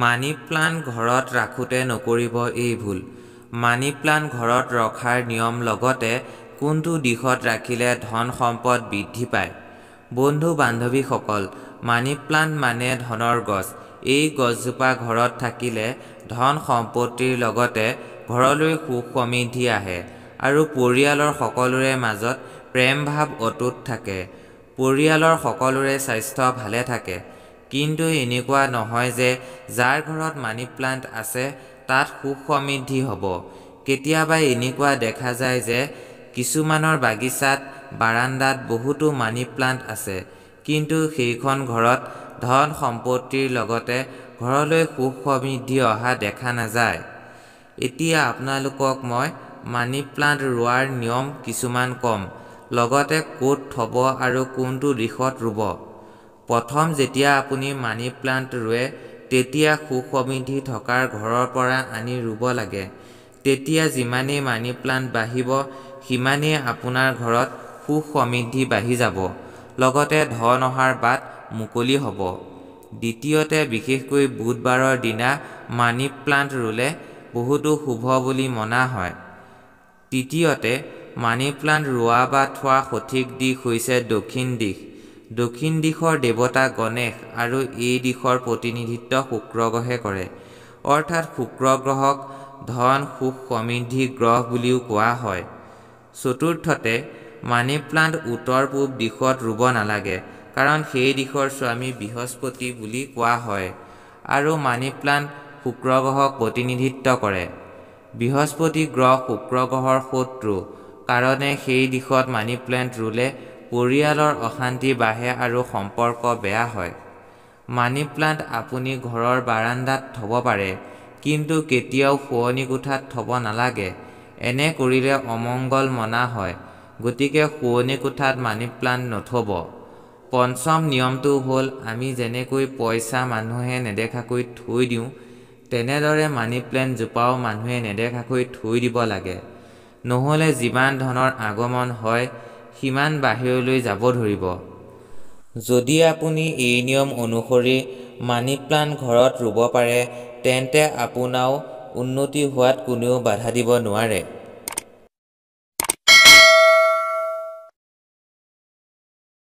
মানি plant ঘৰত ৰাখোঁতে নকৰিব এই ভুল। মানি প্লাণ্ট ঘৰত ৰখাৰ নিয়ম লগতে কোনটো দিশত ৰাখিলে ধন সম্পদ বৃদ্ধি পায়। বন্ধু বান্ধৱীসকল, মানি প্লাণ্ট মানে ধনৰ গছ। এই গছজোপা ঘৰত থাকিলে ধন সম্পত্তিৰ লগতে ঘৰলৈ সুখ সমৃদ্ধি আহে আৰু পৰিয়ালৰ সকলোৰে মাজত প্ৰেম ভাৱ অটুট থাকে। পৰিয়ালৰ সকলোৰে স্বাস্থ্য ভালে থাকে। কিন্তু এনেকুৱা নহয় যে যাৰ ঘৰত মানি প্লাণ্ট আছে তাত সুখ সমৃদ্ধি হ'ব। কেতিয়াবা এনেকুৱা দেখা যায় যে কিছুমানৰ বাগিচাত বাৰান্দাত বহুতো মানি প্লাণ্ট আছে, কিন্তু সেইখন ঘৰত ধন সম্পত্তিৰ লগতে ঘৰলৈ সুখ সমৃদ্ধি অহা দেখা নাযায়। এতিয়া আপোনালোকক মই মানি প্লাণ্ট ৰোৱাৰ নিয়ম কিছুমান ক'ম, লগতে ক'ত থ'ব আৰু কোনটো দিশত ৰুব। প্ৰথম, যেতিয়া আপুনি মানি প্লাণ্ট ৰুৱে তেতিয়া সুখ সমৃদ্ধি থকাৰ ঘৰৰ পৰা আনি ৰুব লাগে। তেতিয়া যিমানেই মানি প্লাণ্ট বাঢ়িব সিমানেই আপোনাৰ ঘৰত সুখ সমৃদ্ধি বাঢ়ি যাব, লগতে ধন অহাৰ বাট মুকলি হ'ব। দ্বিতীয়তে, বিশেষকৈ বুধবাৰৰ দিনা মানি প্লাণ্ট ৰুলে বহুতো শুভ বুলি মনা হয়। তৃতীয়তে, মানি প্লাণ্ট ৰোৱা বা থোৱা সঠিক দিশ হৈছে দক্ষিণ দিশ। দক্ষিণ দিশৰ দেৱতা গণেশ আৰু এই দিশৰ প্ৰতিনিধিত্ব শুক্ৰ গ্ৰহে কৰে। অৰ্থাৎ শুক্ৰ গ্ৰহক ধন সুখ সমৃদ্ধি গ্ৰহ বুলিও কোৱা হয়। চতুৰ্থতে, মানি প্লাণ্ট উত্তৰ পূব দিশত ৰুব নালাগে, কাৰণ সেই দিশৰ স্বামী বৃহস্পতি বুলি কোৱা হয় আৰু মানি প্লাণ্ট শুক্ৰ গ্ৰহক প্ৰতিনিধিত্ব কৰে। বৃহস্পতি গ্ৰহ শুক্ৰ গ্ৰহৰ শত্ৰু কাৰণে সেই দিশত মানি প্লাণ্ট ৰুলে পৰিয়ালৰ অশান্তি বাঢ়ে আৰু সম্পৰ্ক বেয়া হয়। মানি প্লাণ্ট আপুনি ঘৰৰ বাৰান্দাত থ'ব পাৰে, কিন্তু কেতিয়াও শোৱনি কোঠাত থ'ব নালাগে। এনে কৰিলে অমংগল মনা হয়, গতিকে শোৱনি কোঠাত মানি প্লাণ্ট নথ'ব। পঞ্চম নিয়মটো হ'ল, আমি যেনেকৈ পইচা মানুহে নেদেখাকৈ থৈ দিওঁ, তেনেদৰে মানি প্লাণ্ট জোপাও মানুহে নেদেখাকৈ থৈ দিব লাগে। নহ'লে যিমান ধনৰ আগমন হয় সিমান বাহিৰলৈ যাব ধৰিব। যদি আপুনি এই নিয়ম অনুসৰি মানি প্লাণ্ট ঘৰত ৰুব পাৰে তেন্তে আপোনাও উন্নতি হোৱাত কোনেও বাধা দিব নোৱাৰে।